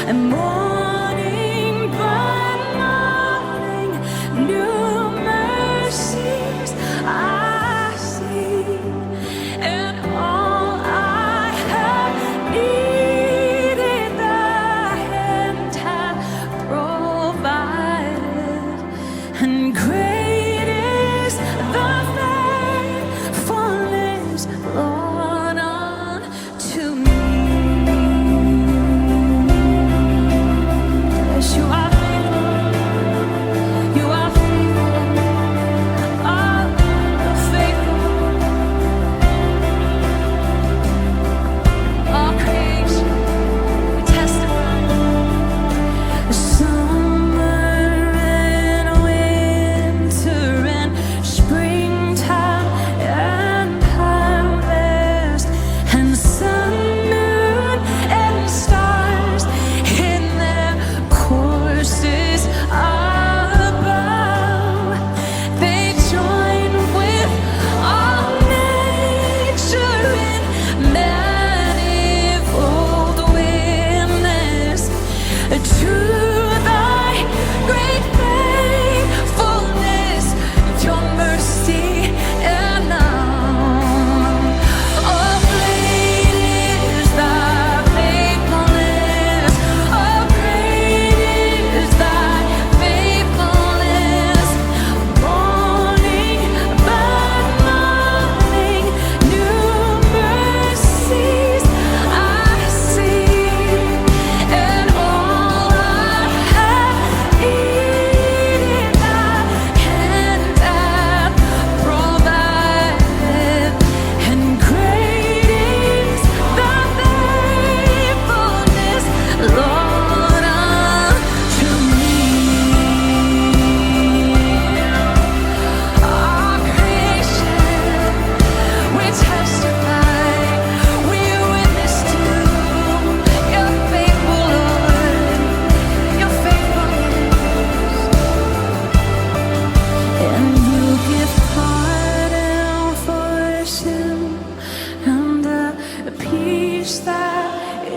and morning by morning, new mercies I see, and all I have needed thy hand hath provided, and great is thy faithfulness, Lord, unto me. Yes, you are faithful. You are faithful. Oh, faithful. All creation, we testify. Summer and winter and springtime and harvest, and sun, moon, and stars in their courses above, they join with all nature in manifold witness to thy great faithfulness, your mercy enough. Oh, great is thy faithfulness. Oh, great is thy faithfulness. Morning by morning, new mercies I see, and all I have needed thy hand hath provided, and great is thy faithfulness, Lord, unto me. Our creation, we testify, we witness to your faithful Lord, your faithfulness. And you give pardon for sin and the peace that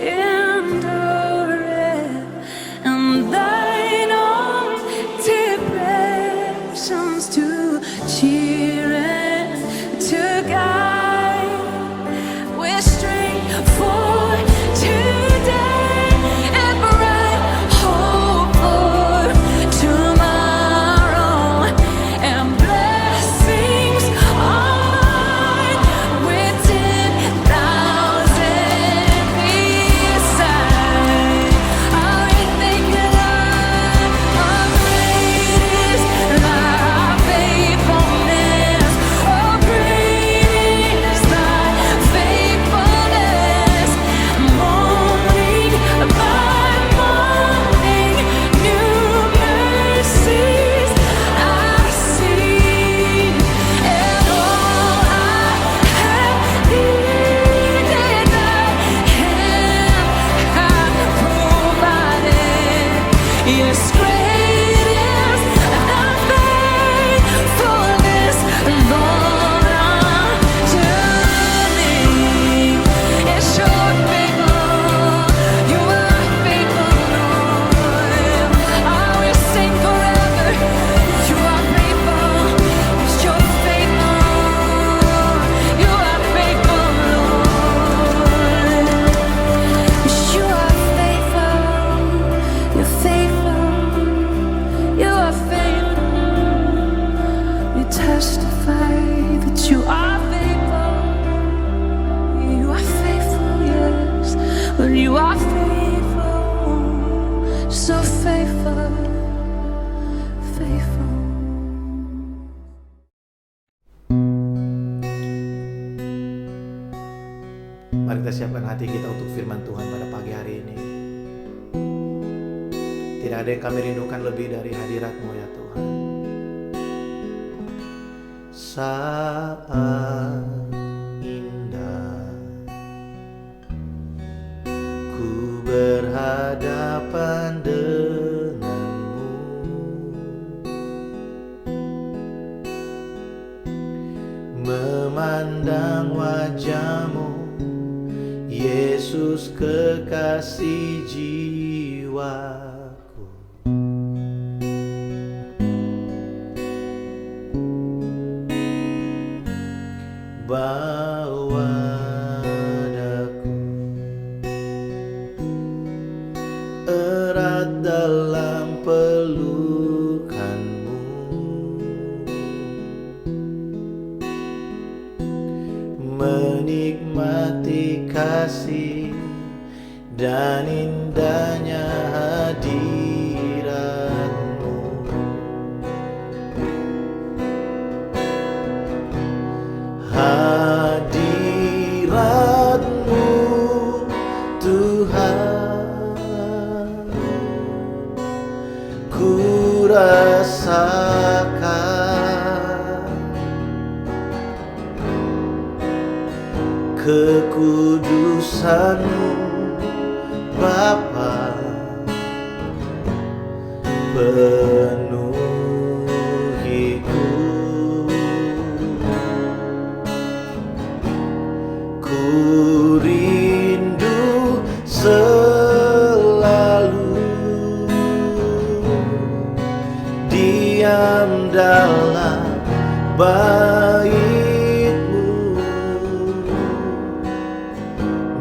endureth, and thine own presence to cheer and to guide with strength for today and bright hope for tomorrow, and blessings all mine with 10,000 beside. I thank you, Lord. Oh, great is thy faithfulness. Oh, great is thy faithfulness. Morning by morning, new mercies I see, and all I have needed thy hand hath provided. Yes, great is thy faithfulness, Lord, unto me. Yes, you're faithful. You are faithful, Lord. I will sing forever. You are faithful. Yes, you're faithful. You are faithful, Lord. Yes, you are faithful. You're faithful. You are faithful. We testify that you are faithful. You are faithful, yes. But you are faithful. So faithful. Faithful. Mari kita siapkan hati kita untuk firman Tuhan pada pagi hari ini. Tidak ada yang kami rindukan lebih dari hadirat-Mu ya Tuhan. Saat indah ku berhadapan denganmu, memandang wajah-Mu Yesus Yesus kekasih jiwaku. Bawa daku erat dalam pelukanmu, menikmati kasih dan indahnya hadiratmu. Hadiratmu Tuhan, ku rasakan kekudusan-Mu Bapa, penuhiku. Ku rindu selalu diam dalam bait-Mu,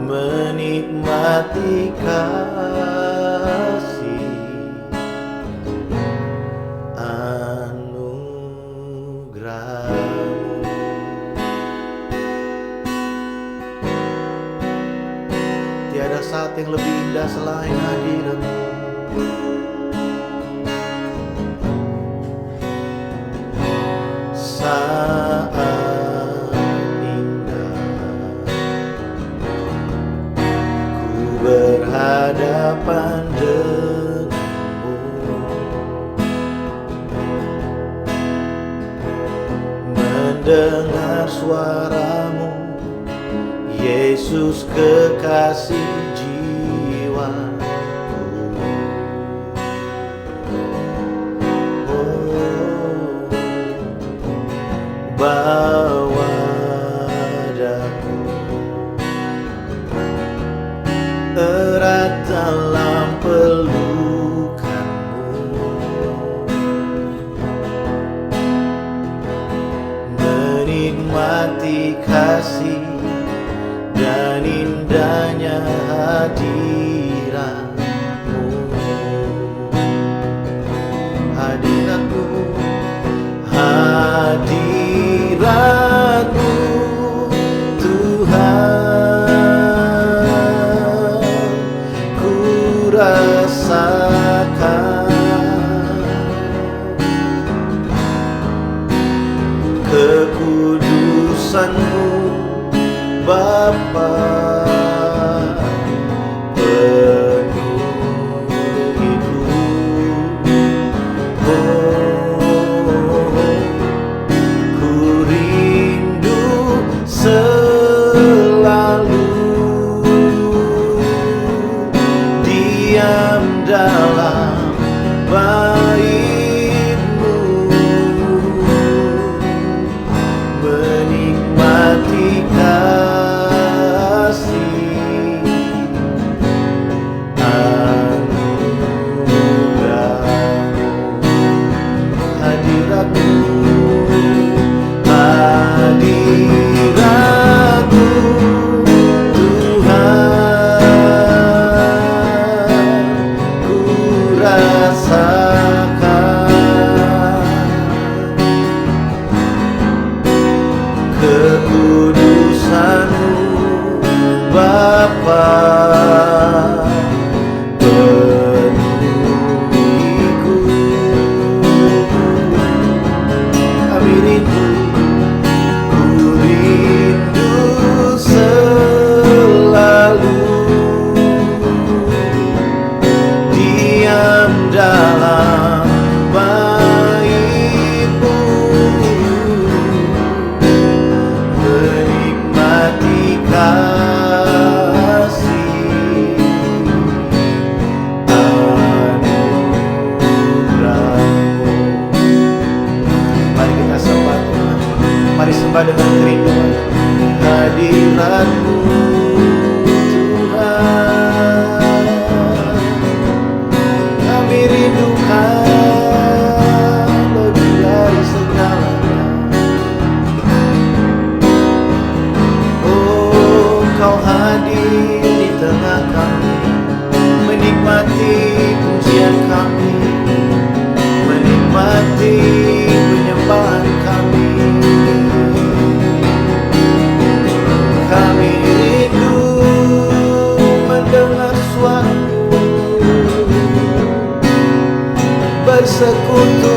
menikmati kasih anugerah-Mu. Tiada saat yang lebih indah selain hadirat-Mu. Saat indah ku berhadapan denganmu, mendengar suara-Mu, Yesus kekasih jiwaku. Oh, bawa daku erat dalam pelukan-Mu, menikmati kasih dan indahnya hadirat-Mu. Hadirat-Mu, hadirat-Mu Tuhan, ku rasakan kekudusan-Mu Bapa, penuhiku. Ku rindu selalu diam dalam bait-Mu, menikmati kasih anugerah-Mu. Hadirat-Mu, hadirat-Mu Tuhan, ku menikmati pujian kami, menikmati penyembahan kami. Kami rindu mendengar suara-Mu, bersekutu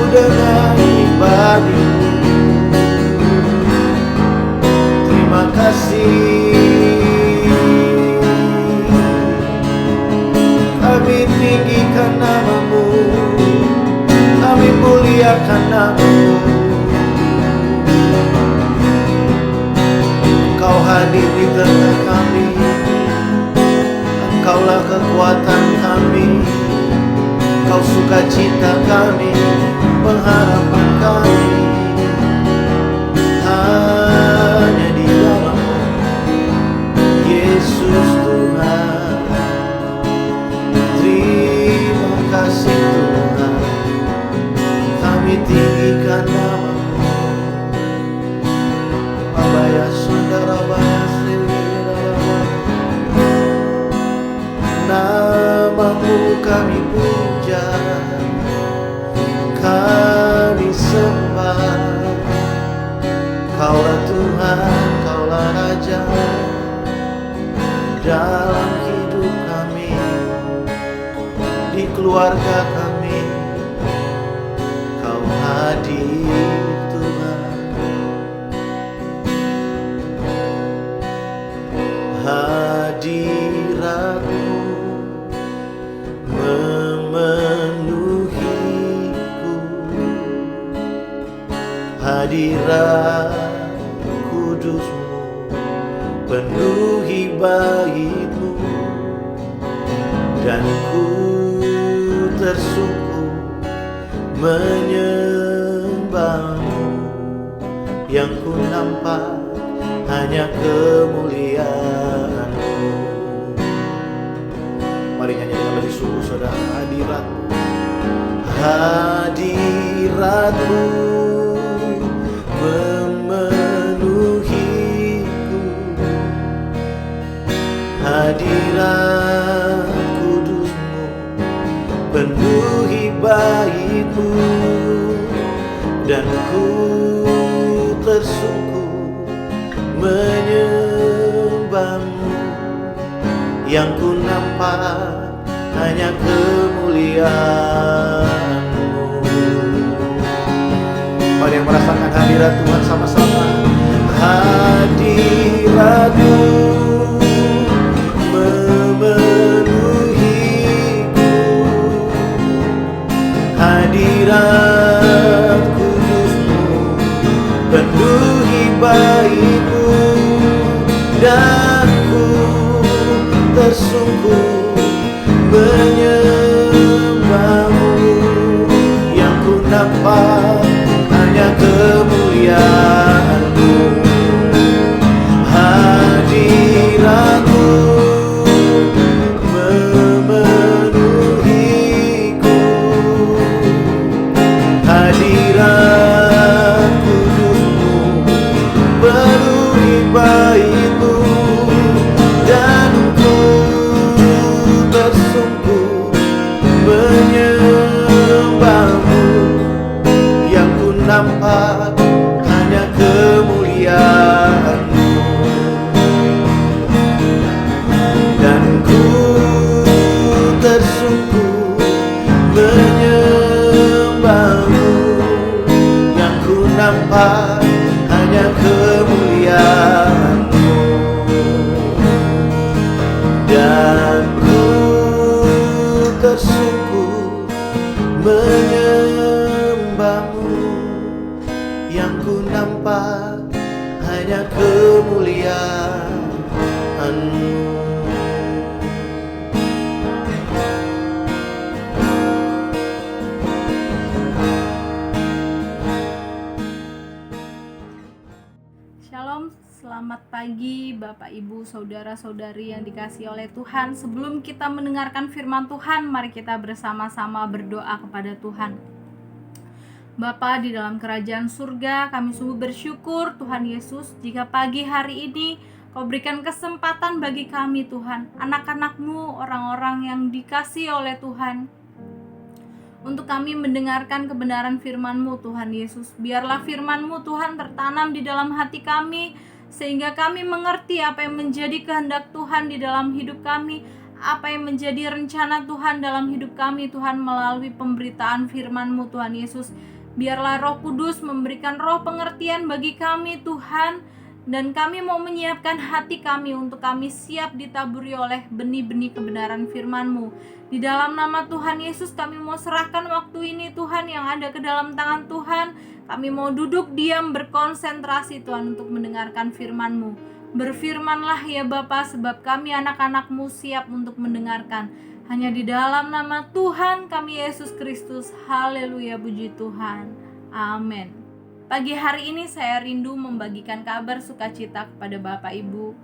dengan ibadah-Mu. Terima kasih. Kami tinggikan nama-Mu, kami muliakan nama-Mu. Engkau hadir di tengah kami, Engkaulah kekuatan kami, Engkau sukacita kami, pengharapan kami. Hanya di dalam-Mu, Yesus Tuhan. Terima kasih Tuhan, kami tinggikan nama-Mu. Abaya saudara basi, nama-Mu kami puja, kami sembah. Kaulah Tuhan, Kaulah Raja dalam hidup kami, di keluarga kami. Kau hadir Tuhan, hadirat-Mu memenuhiku, hadirat kudus-Mu penuhi bait-Mu, dan ku tersungkur menyembah-Mu. Yang ku nampak hanya kemuliaan-Mu. Mari nyanyi dengan lebih sungguh saudara. Hadirat-Mu, hadirat-Mu memenuhiku, hadirat kudus-Mu penuhi bait-Mu, dan ku tersungkur menyembah-Mu. Yang ku nampak hanya kemuliaan-Mu. Mari yang merasakan hadirat Tuhan sama-sama. Hadirat-Mu memenuhiku, hadirat kudus-Mu penuhi bait-Mu, dan ku tersungkur menyembah-Mu. Yang ku nampak hanya kemuliaan-Mu. Hadirat-Mu memenuhiku, hadirat kudus-Mu penuhi bait-Mu, dan ku tersungkur menyembah-Mu. Yang ku nampak hanya kemuliaan-Mu, dan ku tersungkur menyembah-Mu. Yang ku nampak hanya kemuliaan-Mu, dan ku tersungkur menyembah-Mu. Yang ku nampak hanya kemuliaan-Mu. Shalom, selamat pagi Bapak Ibu Saudara-saudari yang dikasihi oleh Tuhan. Sebelum kita mendengarkan firman Tuhan, mari kita bersama-sama berdoa kepada Tuhan. Bapa di dalam kerajaan surga, kami sungguh bersyukur Tuhan Yesus jika pagi hari ini Kau berikan kesempatan bagi kami Tuhan, anak-anak-Mu, orang-orang yang dikasihi oleh Tuhan, untuk kami mendengarkan kebenaran firman-Mu Tuhan Yesus. Biarlah firman-Mu Tuhan tertanam di dalam hati kami, sehingga kami mengerti apa yang menjadi kehendak Tuhan di dalam hidup kami, apa yang menjadi rencana Tuhan dalam hidup kami Tuhan, melalui pemberitaan firman-Mu Tuhan Yesus. Biarlah Roh Kudus memberikan roh pengertian bagi kami Tuhan, dan kami mau menyiapkan hati kami untuk kami siap ditaburi oleh benih-benih kebenaran firman-Mu. Di dalam nama Tuhan Yesus kami mau serahkan waktu ini Tuhan yang ada ke dalam tangan Tuhan. Kami mau duduk diam berkonsentrasi Tuhan untuk mendengarkan firman-Mu. Berfirmanlah ya Bapa, sebab kami anak-anak-Mu siap untuk mendengarkan. Hanya di dalam nama Tuhan kami Yesus Kristus. Haleluya, puji Tuhan. Amin. Pagi hari ini saya rindu membagikan kabar sukacita kepada Bapak Ibu,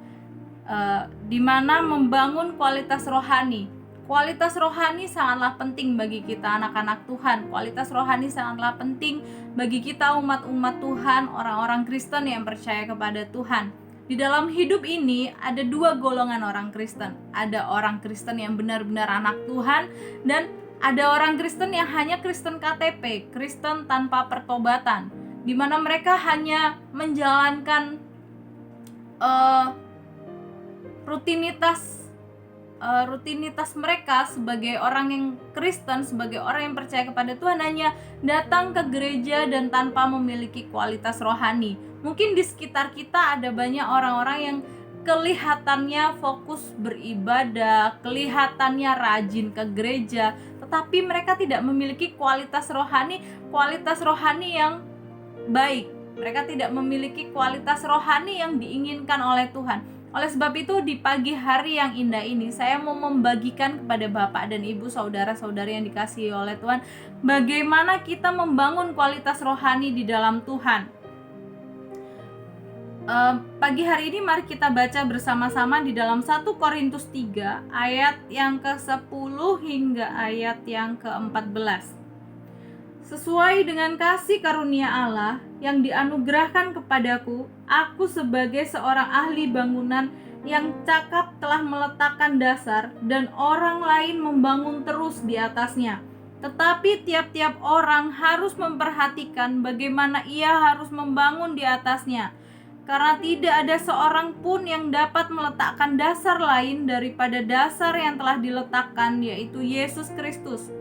di mana membangun kualitas rohani. Kualitas rohani sangatlah penting bagi kita anak-anak Tuhan. Kualitas rohani sangatlah penting bagi kita umat-umat Tuhan, orang-orang Kristen yang percaya kepada Tuhan. Di dalam hidup ini ada dua golongan orang Kristen. Ada orang Kristen yang benar-benar anak Tuhan, dan ada orang Kristen yang hanya Kristen KTP, Kristen tanpa pertobatan, di mana mereka hanya menjalankan rutinitas mereka sebagai orang yang Kristen, sebagai orang yang percaya kepada Tuhan, hanya datang ke gereja dan tanpa memiliki kualitas rohani. Mungkin di sekitar kita ada banyak orang-orang yang kelihatannya fokus beribadah, kelihatannya rajin ke gereja, tetapi mereka tidak memiliki kualitas rohani yang baik. Mereka tidak memiliki kualitas rohani yang diinginkan oleh Tuhan. Oleh sebab itu, di pagi hari yang indah ini saya mau membagikan kepada Bapak dan Ibu, saudara-saudari yang dikasihi oleh Tuhan, bagaimana kita membangun kualitas rohani di dalam Tuhan. Pagi hari ini mari kita baca bersama-sama di dalam 1 Korintus 3 ayat yang ke-10 hingga ayat yang ke-14. Sesuai dengan kasih karunia Allah yang dianugerahkan kepadaku, aku sebagai seorang ahli bangunan yang cakap telah meletakkan dasar, dan orang lain membangun terus di atasnya. Tetapi tiap-tiap orang harus memperhatikan bagaimana ia harus membangun di atasnya, karena tidak ada seorang pun yang dapat meletakkan dasar lain daripada dasar yang telah diletakkan, yaitu Yesus Kristus.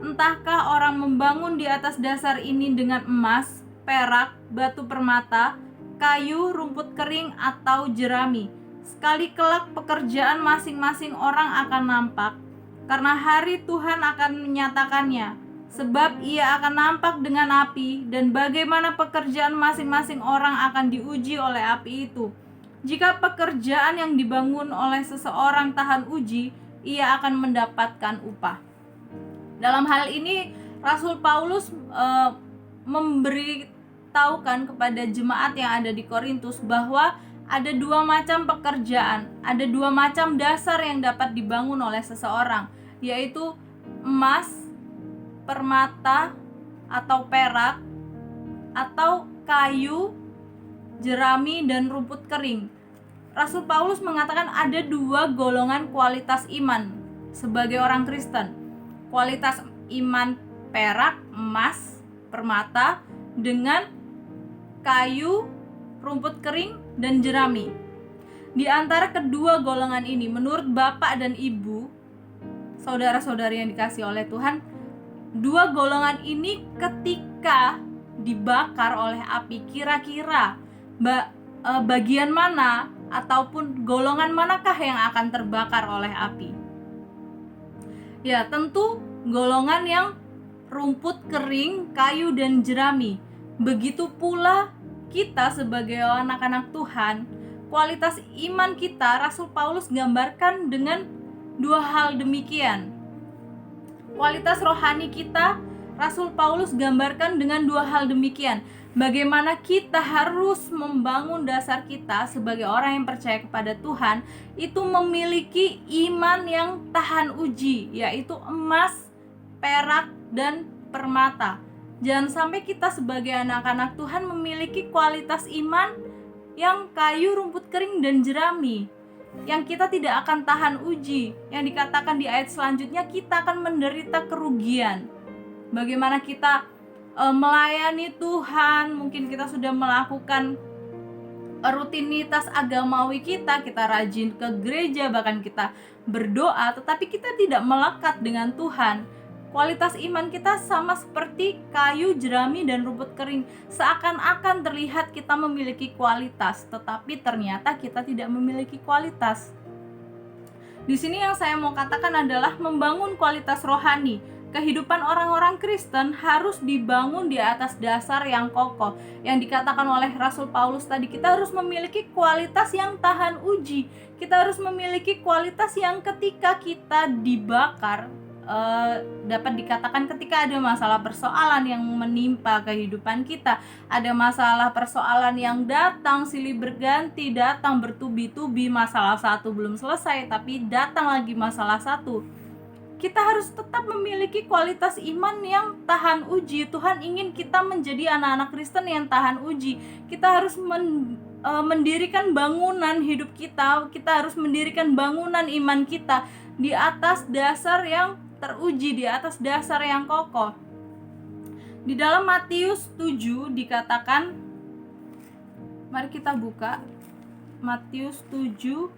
Entahkah orang membangun di atas dasar ini dengan emas, perak, batu permata, kayu, rumput kering, atau jerami. Sekali kelak pekerjaan masing-masing orang akan nampak, karena hari Tuhan akan menyatakannya. Sebab ia akan nampak dengan api, dan bagaimana pekerjaan masing-masing orang akan diuji oleh api itu. Jika pekerjaan yang dibangun oleh seseorang tahan uji, ia akan mendapatkan upah. Dalam hal ini Rasul Paulus memberitahukan kepada jemaat yang ada di Korintus bahwa ada dua macam pekerjaan, ada dua macam dasar yang dapat dibangun oleh seseorang, yaitu emas, permata atau perak, atau kayu, jerami, dan rumput kering. Rasul Paulus mengatakan ada dua golongan kualitas iman sebagai orang Kristen. Kualitas iman perak, emas, permata, dengan kayu, rumput kering, dan jerami. Di antara kedua golongan ini, menurut Bapak dan Ibu, saudara-saudari yang dikasihi oleh Tuhan, dua golongan ini ketika dibakar oleh api, kira-kira bagian mana ataupun golongan manakah yang akan terbakar oleh api? Ya, tentu golongan yang rumput kering, kayu, dan jerami. Begitu pula kita sebagai anak-anak Tuhan, kualitas iman kita, Rasul Paulus gambarkan dengan dua hal demikian. Kualitas rohani kita, Rasul Paulus gambarkan dengan dua hal demikian. Bagaimana kita harus membangun dasar kita sebagai orang yang percaya kepada Tuhan, itu memiliki iman yang tahan uji, yaitu emas, perak, dan permata. Jangan sampai kita sebagai anak-anak Tuhan memiliki kualitas iman yang kayu, rumput kering, dan jerami, yang kita tidak akan tahan uji, yang dikatakan di ayat selanjutnya kita akan menderita kerugian. Bagaimana kita melayani Tuhan, mungkin kita sudah melakukan rutinitas agamawi kita rajin ke gereja, bahkan kita berdoa, tetapi kita tidak melekat dengan Tuhan. Kualitas iman kita sama seperti kayu, jerami, dan rumput kering. Seakan-akan terlihat kita memiliki kualitas, tetapi ternyata kita tidak memiliki kualitas. Di sini yang saya mau katakan adalah membangun kualitas rohani. Kehidupan orang-orang Kristen harus dibangun di atas dasar yang kokoh. Yang dikatakan oleh Rasul Paulus tadi, kita harus memiliki kualitas yang tahan uji. Kita harus memiliki kualitas yang ketika kita dibakar, dapat dikatakan ketika ada masalah persoalan yang menimpa kehidupan kita, ada masalah persoalan yang datang silih berganti, datang bertubi-tubi, masalah satu belum selesai tapi datang lagi masalah satu, kita harus tetap memiliki kualitas iman yang tahan uji. Tuhan ingin kita menjadi anak-anak Kristen yang tahan uji. Kita harus mendirikan bangunan hidup kita harus mendirikan bangunan iman kita di atas dasar yang teruji, di atas dasar yang kokoh. Di dalam Matius 7 dikatakan, mari kita buka Matius 7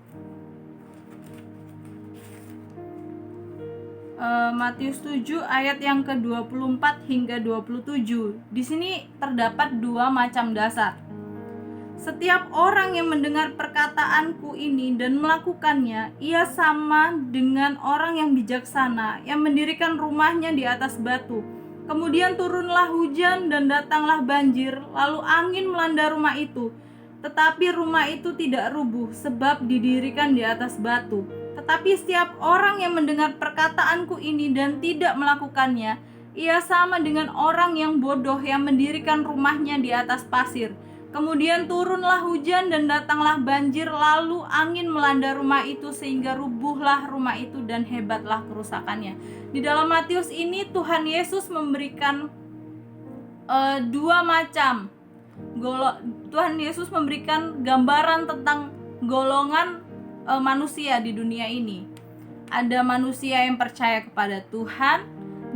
Matius 7 ayat yang ke-24 hingga 27. Di sini terdapat dua macam dasar. Setiap orang yang mendengar perkataanku ini dan melakukannya, ia sama dengan orang yang bijaksana yang mendirikan rumahnya di atas batu. Kemudian turunlah hujan dan datanglah banjir, lalu angin melanda rumah itu. Tetapi rumah itu tidak rubuh sebab didirikan di atas batu. Tetapi setiap orang yang mendengar perkataanku ini dan tidak melakukannya, ia sama dengan orang yang bodoh yang mendirikan rumahnya di atas pasir. Kemudian turunlah hujan dan datanglah banjir, lalu angin melanda rumah itu sehingga rubuhlah rumah itu dan hebatlah kerusakannya. Di dalam Matius ini Tuhan Yesus memberikan dua macam. Tuhan Yesus memberikan gambaran tentang golongan manusia di dunia ini. Ada manusia yang percaya kepada Tuhan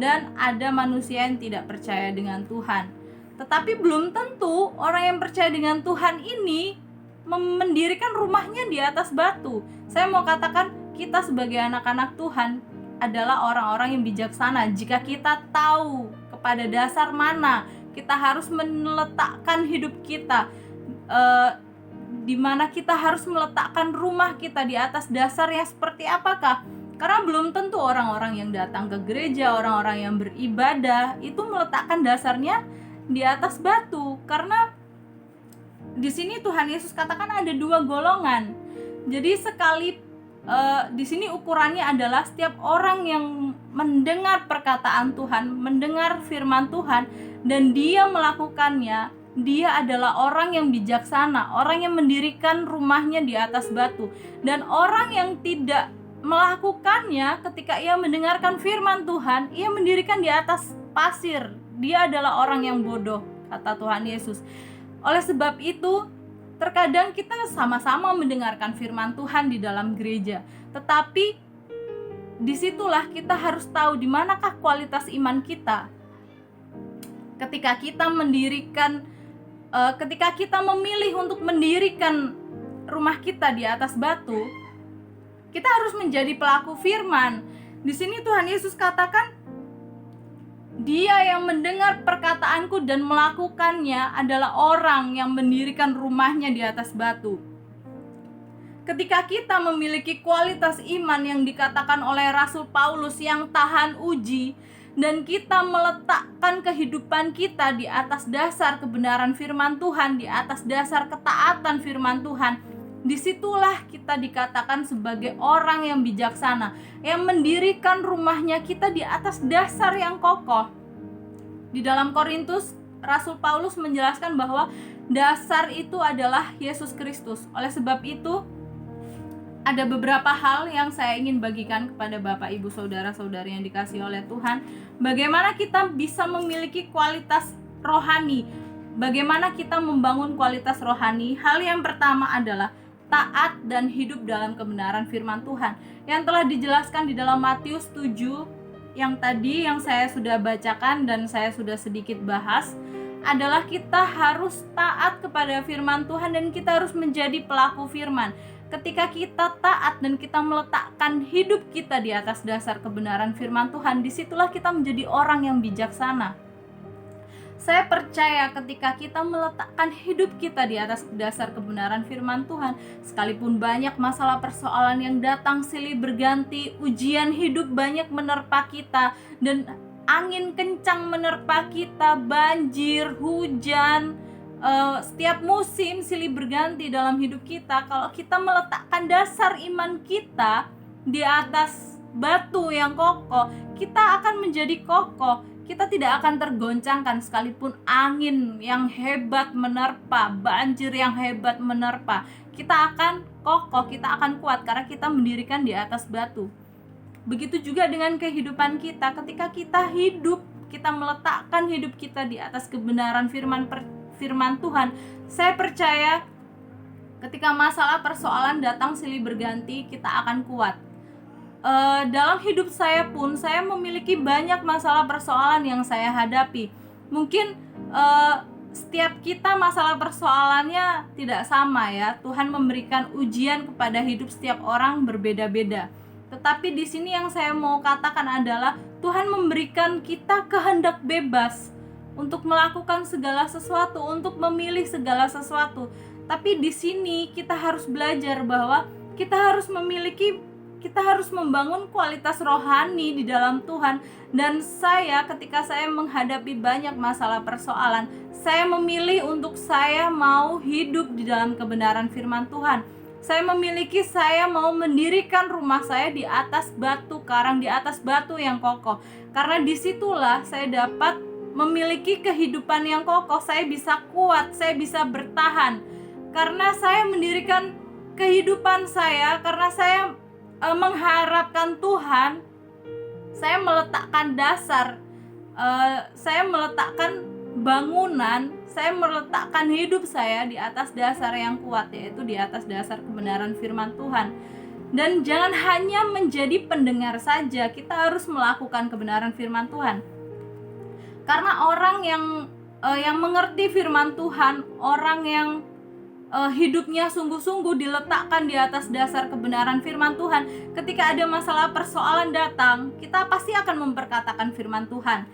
dan ada manusia yang tidak percaya dengan Tuhan. Tetapi belum tentu orang yang percaya dengan Tuhan ini mendirikan rumahnya di atas batu. Saya mau katakan kita sebagai anak-anak Tuhan adalah orang-orang yang bijaksana. Jika kita tahu kepada dasar mana kita harus meletakkan hidup kita, di mana kita harus meletakkan rumah kita, di atas dasar yang seperti apakah? Karena belum tentu orang-orang yang datang ke gereja, orang-orang yang beribadah itu meletakkan dasarnya di atas batu. Karena di sini Tuhan Yesus katakan ada dua golongan. Jadi di sini ukurannya adalah setiap orang yang mendengar perkataan Tuhan, mendengar firman Tuhan dan dia melakukannya, dia adalah orang yang bijaksana, orang yang mendirikan rumahnya di atas batu. Dan orang yang tidak melakukannya, ketika ia mendengarkan firman Tuhan, ia mendirikan di atas pasir. Dia adalah orang yang bodoh, kata Tuhan Yesus. Oleh sebab itu, terkadang kita sama-sama mendengarkan firman Tuhan di dalam gereja, tetapi disitulah kita harus tahu di manakah kualitas iman kita. Ketika kita memilih untuk mendirikan rumah kita di atas batu, kita harus menjadi pelaku firman. Di sini Tuhan Yesus katakan, dia yang mendengar perkataanku dan melakukannya adalah orang yang mendirikan rumahnya di atas batu. Ketika kita memiliki kualitas iman yang dikatakan oleh Rasul Paulus yang tahan uji, dan kita meletakkan kehidupan kita di atas dasar kebenaran firman Tuhan, di atas dasar ketaatan firman Tuhan, disitulah kita dikatakan sebagai orang yang bijaksana, yang mendirikan rumahnya kita di atas dasar yang kokoh. Di dalam Korintus, Rasul Paulus menjelaskan bahwa dasar itu adalah Yesus Kristus. Oleh sebab itu, ada beberapa hal yang saya ingin bagikan kepada Bapak, Ibu, Saudara-saudari yang dikasihi oleh Tuhan. Bagaimana kita bisa memiliki kualitas rohani, Bagaimana kita membangun kualitas rohani? Hal yang pertama adalah taat dan hidup dalam kebenaran firman Tuhan yang telah dijelaskan di dalam Matius 7 yang tadi yang saya sudah bacakan dan saya sudah sedikit bahas, adalah kita harus taat kepada firman Tuhan dan kita harus menjadi pelaku firman. Ketika kita taat dan kita meletakkan hidup kita di atas dasar kebenaran firman Tuhan, disitulah kita menjadi orang yang bijaksana. Saya percaya ketika kita meletakkan hidup kita di atas dasar kebenaran firman Tuhan, sekalipun banyak masalah persoalan yang datang silih berganti, ujian hidup banyak menerpa kita, dan angin kencang menerpa kita, banjir, hujan, setiap musim silih berganti dalam hidup kita. Kalau kita meletakkan dasar iman kita di atas batu yang kokoh, kita akan menjadi kokoh. Kita tidak akan tergoncangkan sekalipun angin yang hebat menerpa, banjir yang hebat menerpa. Kita akan kokoh, kita akan kuat karena kita mendirikan di atas batu. Begitu juga dengan kehidupan kita. Ketika kita hidup, kita meletakkan hidup kita di atas kebenaran firman Tuhan. Saya percaya ketika masalah persoalan datang silih berganti, kita akan kuat. Dalam hidup saya pun saya memiliki banyak masalah persoalan yang saya hadapi. Mungkin setiap kita masalah persoalannya tidak sama ya. Tuhan memberikan ujian kepada hidup setiap orang berbeda-beda. Tetapi di sini yang saya mau katakan adalah Tuhan memberikan kita kehendak bebas untuk melakukan segala sesuatu, untuk memilih segala sesuatu. Tapi di sini kita harus belajar bahwa kita harus membangun kualitas rohani di dalam Tuhan. Dan ketika saya menghadapi banyak masalah persoalan, saya memilih untuk saya mau hidup di dalam kebenaran firman Tuhan. Saya mau mendirikan rumah saya di atas batu karang, di atas batu yang kokoh. Karena disitulah saya dapat memiliki kehidupan yang kokoh. Saya bisa kuat, saya bisa bertahan. Karena saya mendirikan kehidupan saya, karena saya mengharapkan Tuhan, saya meletakkan dasar, saya meletakkan bangunan, saya meletakkan hidup saya di atas dasar yang kuat, yaitu di atas dasar kebenaran firman Tuhan. Dan jangan hanya menjadi pendengar saja, kita harus melakukan kebenaran firman Tuhan. Karena orang yang mengerti firman Tuhan, orang yang hidupnya sungguh-sungguh diletakkan di atas dasar kebenaran firman Tuhan, ketika ada masalah persoalan datang, kita pasti akan memperkatakan firman Tuhan.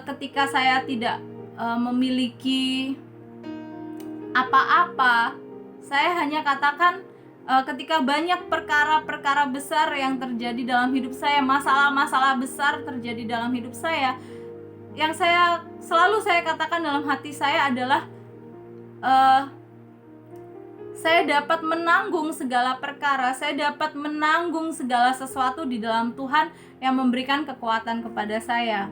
Ketika saya tidak memiliki apa-apa, saya hanya katakan ketika banyak perkara-perkara besar yang terjadi dalam hidup saya, masalah-masalah besar terjadi dalam hidup saya, yang selalu saya katakan dalam hati saya adalah saya dapat menanggung segala perkara, saya dapat menanggung segala sesuatu di dalam Tuhan yang memberikan kekuatan kepada saya.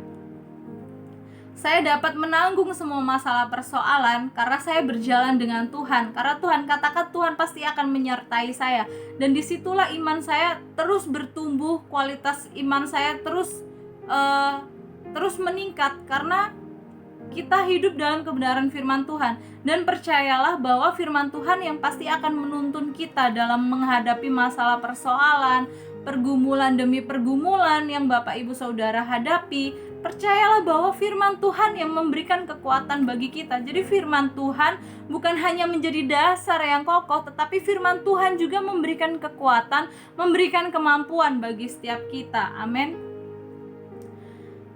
Saya dapat menanggung semua masalah persoalan karena saya berjalan dengan Tuhan. Karena Tuhan katakan Tuhan pasti akan menyertai saya. Dan disitulah iman saya terus bertumbuh, kualitas iman saya terus meningkat karena kita hidup dalam kebenaran firman Tuhan. Dan percayalah bahwa firman Tuhan yang pasti akan menuntun kita dalam menghadapi masalah persoalan, pergumulan demi pergumulan yang Bapak Ibu Saudara hadapi. Percayalah bahwa firman Tuhan yang memberikan kekuatan bagi kita. Jadi firman Tuhan bukan hanya menjadi dasar yang kokoh, tetapi firman Tuhan juga memberikan kekuatan, memberikan kemampuan bagi setiap kita. Amin.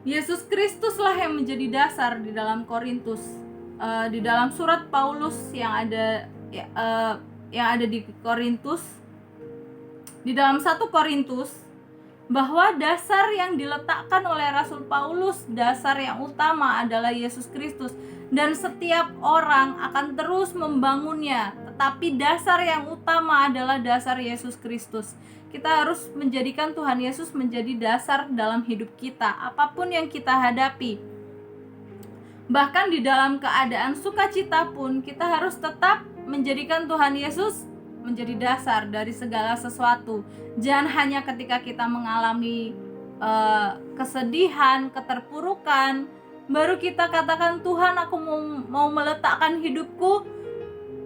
Yesus Kristuslah yang menjadi dasar di dalam Korintus, di dalam surat Paulus yang ada di Korintus, di dalam 1 Korintus, bahwa dasar yang diletakkan oleh Rasul Paulus, dasar yang utama adalah Yesus Kristus, dan setiap orang akan terus membangunnya, tetapi dasar yang utama adalah dasar Yesus Kristus. Kita harus menjadikan Tuhan Yesus menjadi dasar dalam hidup kita, apapun yang kita hadapi. Bahkan di dalam keadaan sukacita pun, kita harus tetap menjadikan Tuhan Yesus menjadi dasar dari segala sesuatu. Jangan hanya ketika kita mengalami kesedihan, keterpurukan, baru kita katakan, Tuhan aku mau meletakkan hidupku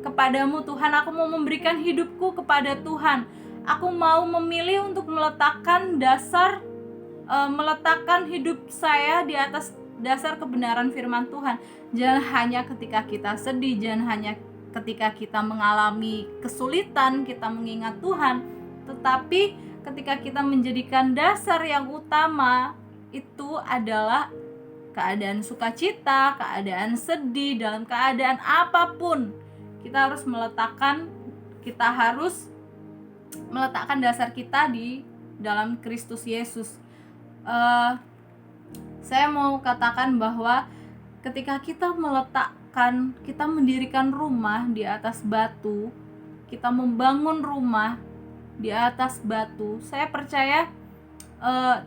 kepadamu. Tuhan, aku mau memberikan hidupku kepada Tuhan. Aku mau memilih untuk meletakkan meletakkan hidup saya di atas dasar kebenaran firman Tuhan. Jangan hanya ketika kita sedih, jangan hanya ketika kita mengalami kesulitan kita mengingat Tuhan, tetapi ketika kita menjadikan dasar yang utama itu adalah keadaan sukacita, keadaan sedih, dalam keadaan apapun kita harus meletakkan dasar kita di dalam Kristus Yesus. Saya mau katakan bahwa ketika kita mendirikan rumah di atas batu, kita membangun rumah di atas batu, saya percaya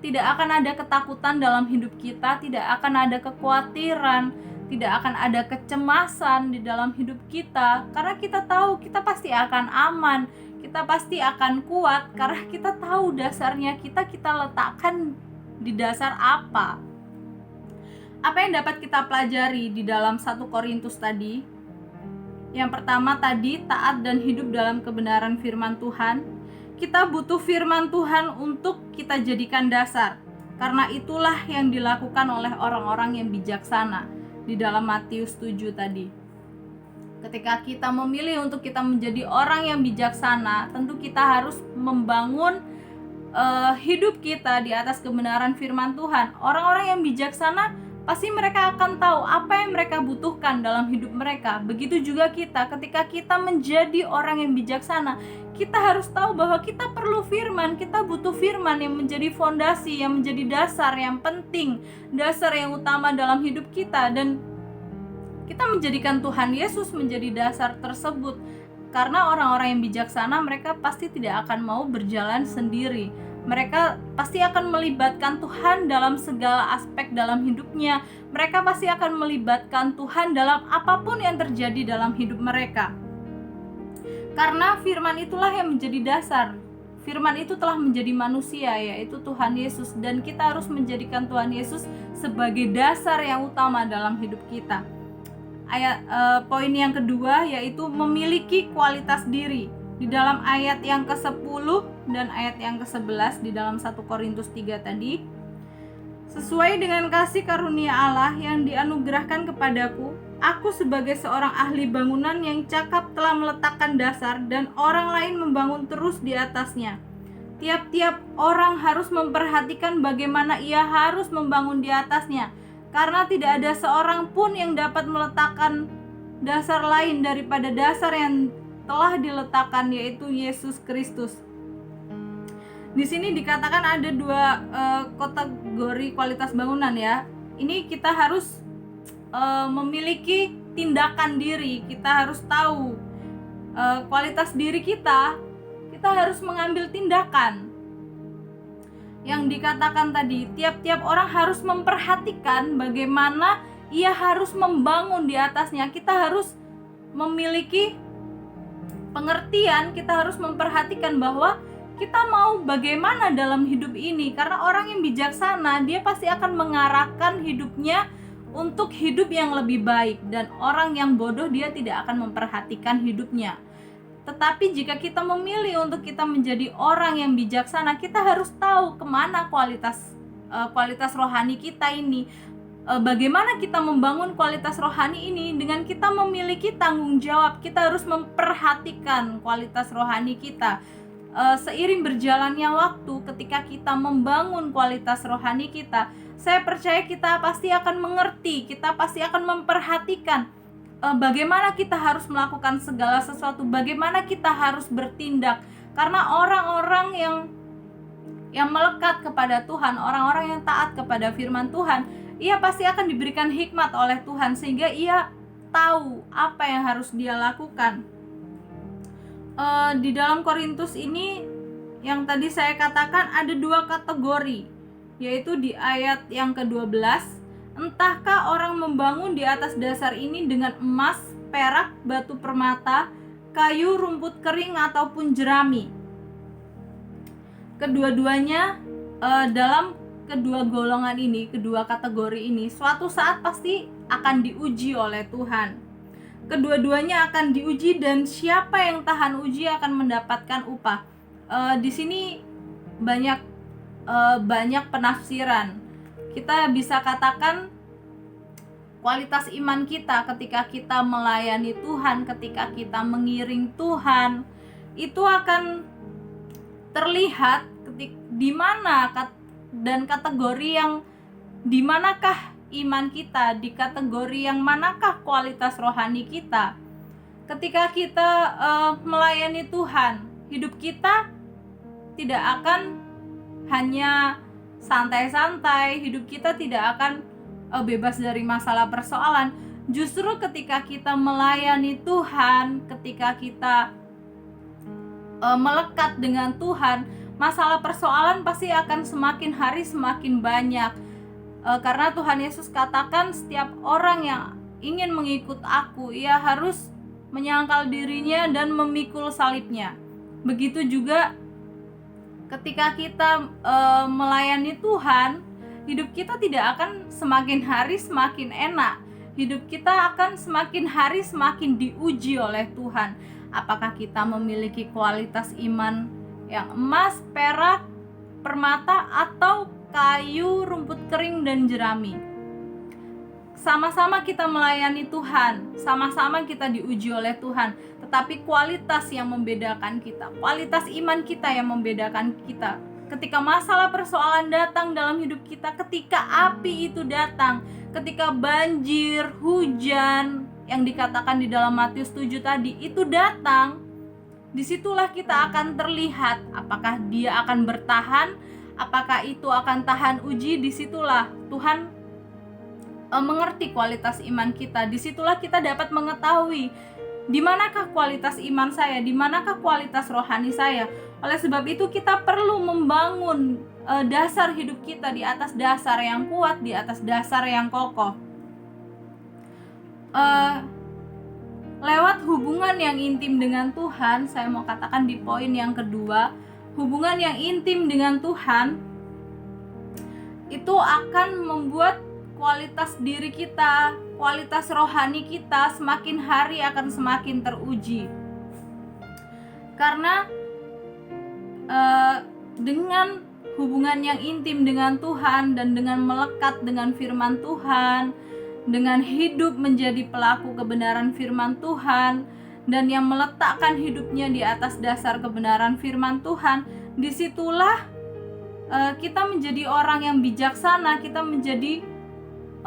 tidak akan ada ketakutan dalam hidup kita, tidak akan ada kekhawatiran, tidak akan ada kecemasan di dalam hidup kita, karena kita tahu kita pasti akan aman, kita pasti akan kuat, karena kita tahu dasarnya kita letakkan di dasar apa. Apa yang dapat kita pelajari di dalam 1 Korintus tadi? Yang pertama tadi, taat dan hidup dalam kebenaran firman Tuhan. Kita butuh firman Tuhan untuk kita jadikan dasar, karena itulah yang dilakukan oleh orang-orang yang bijaksana di dalam Matius 7 tadi. Ketika kita memilih untuk kita menjadi orang yang bijaksana, tentu kita harus membangun hidup kita di atas kebenaran firman Tuhan. Orang-orang yang bijaksana pasti mereka akan tahu apa yang mereka butuhkan dalam hidup mereka. Begitu juga kita, ketika kita menjadi orang yang bijaksana, kita harus tahu bahwa kita perlu firman, kita butuh firman yang menjadi fondasi, yang menjadi dasar yang penting, dasar yang utama dalam hidup kita, dan kita menjadikan Tuhan Yesus menjadi dasar tersebut. Karena orang-orang yang bijaksana, mereka pasti tidak akan mau berjalan sendiri. Mereka pasti akan melibatkan Tuhan dalam segala aspek dalam hidupnya. Mereka pasti akan melibatkan Tuhan dalam apapun yang terjadi dalam hidup mereka. Karena firman itulah yang menjadi dasar. Firman itu telah menjadi manusia, yaitu Tuhan Yesus. Dan kita harus menjadikan Tuhan Yesus sebagai dasar yang utama dalam hidup kita. Poin yang kedua yaitu memiliki kualitas diri. Di dalam ayat yang ke-10 dan ayat yang ke-11 di dalam 1 Korintus 3 tadi, sesuai dengan kasih karunia Allah yang dianugerahkan kepadaku, aku sebagai seorang ahli bangunan yang cakap telah meletakkan dasar dan orang lain membangun terus di atasnya. Tiap-tiap orang harus memperhatikan bagaimana ia harus membangun di atasnya, karena tidak ada seorang pun yang dapat meletakkan dasar lain daripada dasar yang telah diletakkan, yaitu Yesus Kristus. Di sini dikatakan ada dua kategori kualitas bangunan ya. Ini kita harus memiliki tindakan diri. Kita harus tahu kualitas diri kita harus mengambil tindakan. Yang dikatakan tadi, tiap-tiap orang harus memperhatikan bagaimana ia harus membangun di atasnya. Kita harus memiliki pengertian, kita harus memperhatikan bahwa kita mau bagaimana dalam hidup ini. Karena orang yang bijaksana, dia pasti akan mengarahkan hidupnya untuk hidup yang lebih baik. Dan orang yang bodoh, dia tidak akan memperhatikan hidupnya. Tetapi jika kita memilih untuk kita menjadi orang yang bijaksana, kita harus tahu kemana kualitas rohani kita ini. Bagaimana kita membangun kualitas rohani ini dengan kita memiliki tanggung jawab. Kita harus memperhatikan kualitas rohani kita. Seiring berjalannya waktu, ketika kita membangun kualitas rohani kita, saya percaya kita pasti akan mengerti, kita pasti akan memperhatikan bagaimana kita harus melakukan segala sesuatu, bagaimana kita harus bertindak. Karena orang-orang yang melekat kepada Tuhan, orang-orang yang taat kepada firman Tuhan, ia pasti akan diberikan hikmat oleh Tuhan sehingga ia tahu apa yang harus dia lakukan. Di dalam Korintus ini yang tadi saya katakan ada dua kategori, yaitu di ayat yang ke-12, entahkah orang membangun di atas dasar ini dengan emas, perak, batu permata, kayu, rumput kering ataupun jerami. Kedua-duanya dalam kedua golongan ini, kedua kategori ini suatu saat pasti akan diuji oleh Tuhan. Kedua-duanya akan diuji, dan siapa yang tahan uji akan mendapatkan upah. Di sini banyak penafsiran. Kita bisa katakan kualitas iman kita ketika kita melayani Tuhan, ketika kita mengiring Tuhan, itu akan terlihat di mana dan kategori yang di manakah iman kita, di kategori yang manakah kualitas rohani kita. Ketika kita melayani Tuhan, hidup kita tidak akan hanya santai-santai, hidup kita tidak akan bebas dari masalah persoalan. Justru ketika kita melayani Tuhan, ketika kita melekat dengan Tuhan, masalah persoalan pasti akan semakin hari semakin banyak. Karena Tuhan Yesus katakan setiap orang yang ingin mengikut aku, ia harus menyangkal dirinya dan memikul salibnya. Begitu juga ketika kita melayani Tuhan, hidup kita tidak akan semakin hari semakin enak. Hidup kita akan semakin hari semakin diuji oleh Tuhan. Apakah kita memiliki kualitas iman yang emas, perak, permata, atau kayu, rumput kering, dan jerami. Sama-sama kita melayani Tuhan, sama-sama kita diuji oleh Tuhan, tetapi kualitas yang membedakan kita, kualitas iman kita yang membedakan kita. Ketika masalah persoalan datang dalam hidup kita, ketika api itu datang, ketika banjir, hujan yang dikatakan di dalam Matius 7 tadi itu datang, disitulah kita akan terlihat apakah dia akan bertahan, apakah itu akan tahan uji. Disitulah Tuhan mengerti kualitas iman kita. Disitulah kita dapat mengetahui di manakah kualitas iman saya, di manakah kualitas rohani saya. Oleh sebab itu kita perlu membangun dasar hidup kita di atas dasar yang kuat, di atas dasar yang kokoh. Lewat hubungan yang intim dengan Tuhan, saya mau katakan di poin yang kedua, hubungan yang intim dengan Tuhan itu akan membuat kualitas diri kita, kualitas rohani kita semakin hari akan semakin teruji. Karena dengan hubungan yang intim dengan Tuhan dan dengan melekat dengan firman Tuhan, dengan hidup menjadi pelaku kebenaran firman Tuhan, dan yang meletakkan hidupnya di atas dasar kebenaran firman Tuhan, disitulah kita menjadi orang yang bijaksana, kita menjadi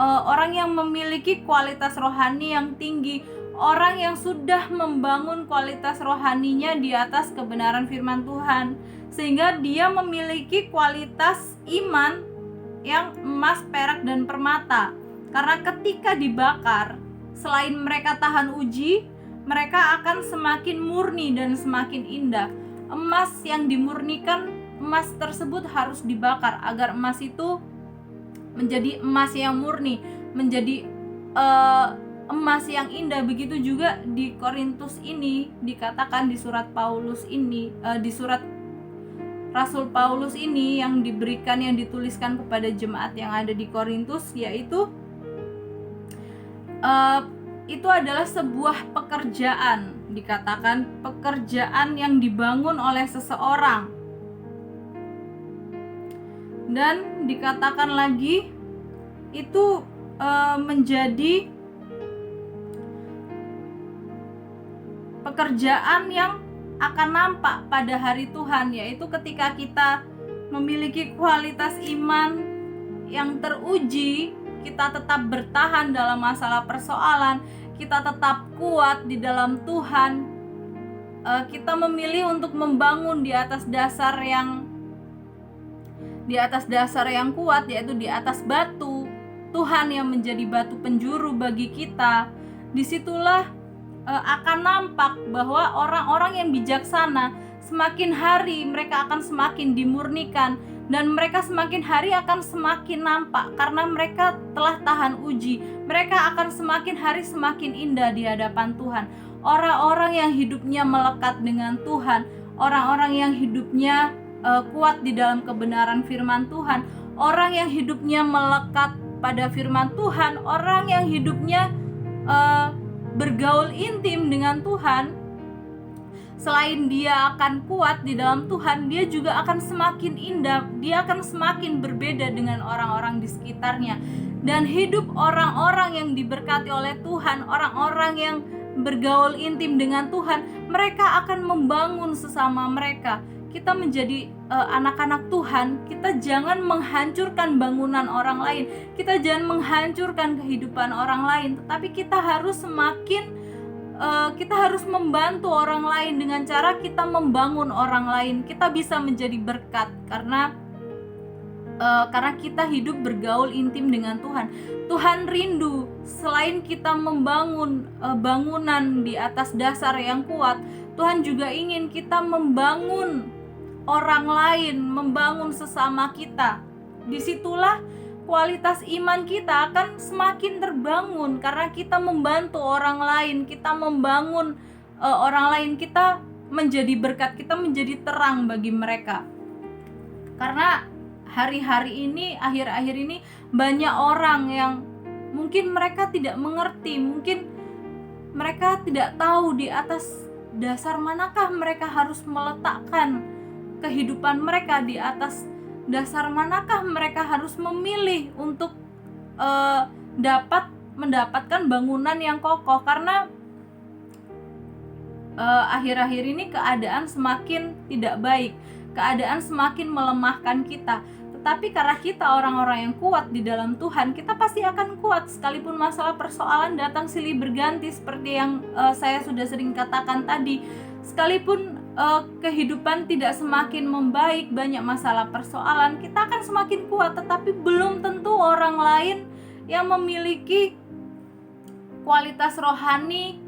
orang yang memiliki kualitas rohani yang tinggi, orang yang sudah membangun kualitas rohaninya di atas kebenaran firman Tuhan, sehingga dia memiliki kualitas iman yang emas, perak, dan permata. Karena ketika dibakar, selain mereka tahan uji, mereka akan semakin murni dan semakin indah. Emas yang dimurnikan, emas tersebut harus dibakar agar emas itu menjadi emas yang murni, menjadi emas yang indah. Begitu juga di Korintus ini dikatakan di surat Paulus ini, di surat Rasul Paulus ini yang diberikan, yang dituliskan kepada jemaat yang ada di Korintus, yaitu itu adalah sebuah pekerjaan, dikatakan pekerjaan yang dibangun oleh seseorang. Dan dikatakan lagi itu menjadi pekerjaan yang akan nampak pada hari Tuhan, yaitu ketika kita memiliki kualitas iman yang teruji, kita tetap bertahan dalam masalah persoalan, kita tetap kuat di dalam Tuhan, kita memilih untuk membangun di atas dasar yang kuat, yaitu di atas batu Tuhan yang menjadi batu penjuru bagi kita. Disitulah akan nampak bahwa orang-orang yang bijaksana semakin hari mereka akan semakin dimurnikan, dan mereka semakin hari akan semakin nampak karena mereka telah tahan uji. Mereka akan semakin hari semakin indah di hadapan Tuhan. Orang-orang yang hidupnya melekat dengan Tuhan, orang-orang yang hidupnya kuat di dalam kebenaran firman Tuhan, orang yang hidupnya melekat pada firman Tuhan, orang yang hidupnya bergaul intim dengan Tuhan, selain dia akan kuat di dalam Tuhan, dia juga akan semakin indah, dia akan semakin berbeda dengan orang-orang di sekitarnya. Dan hidup orang-orang yang diberkati oleh Tuhan, orang-orang yang bergaul intim dengan Tuhan, mereka akan membangun sesama mereka. Kita menjadi anak-anak Tuhan, kita jangan menghancurkan bangunan orang lain, kita jangan menghancurkan kehidupan orang lain, tetapi kita harus membantu orang lain dengan cara kita membangun orang lain. Kita bisa menjadi berkat karena kita hidup bergaul intim dengan Tuhan. Tuhan rindu selain kita membangun bangunan di atas dasar yang kuat, Tuhan juga ingin kita membangun orang lain, membangun sesama kita. Disitulah kualitas iman kita akan semakin terbangun karena kita membantu orang lain, kita membangun orang lain, kita menjadi berkat, kita menjadi terang bagi mereka. Karena hari-hari ini, akhir-akhir ini banyak orang yang mungkin mereka tidak mengerti, mungkin mereka tidak tahu di atas dasar manakah mereka harus meletakkan kehidupan mereka, di atas dasar manakah mereka harus memilih untuk dapat mendapatkan bangunan yang kokoh. Karena akhir-akhir ini keadaan semakin tidak baik, keadaan semakin melemahkan kita. Tetapi karena kita orang-orang yang kuat di dalam Tuhan, kita pasti akan kuat sekalipun masalah persoalan datang silih berganti, seperti yang saya sudah sering katakan tadi. Sekalipun kehidupan tidak semakin membaik, banyak masalah persoalan, kita akan semakin kuat. Tetapi belum tentu orang lain yang memiliki kualitas rohani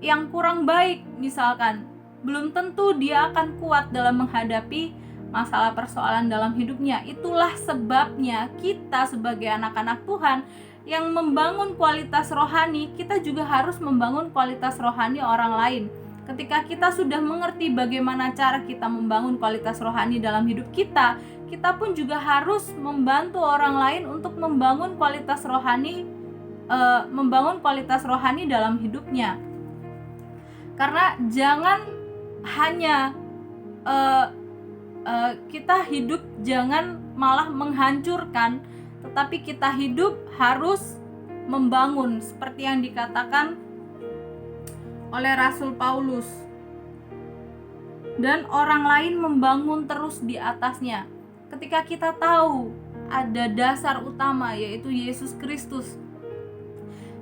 yang kurang baik, misalkan, belum tentu dia akan kuat dalam menghadapi masalah persoalan dalam hidupnya. Itulah sebabnya kita sebagai anak-anak Tuhan yang membangun kualitas rohani, kita juga harus membangun kualitas rohani orang lain. Ketika kita sudah mengerti bagaimana cara kita membangun kualitas rohani dalam hidup kita, kita pun juga harus membantu orang lain untuk membangun kualitas rohani dalam hidupnya. Karena jangan hanya kita hidup jangan malah menghancurkan, tetapi kita hidup harus membangun, seperti yang dikatakan oleh Rasul Paulus, dan orang lain membangun terus di atasnya. Ketika kita tahu ada dasar utama, yaitu Yesus Kristus,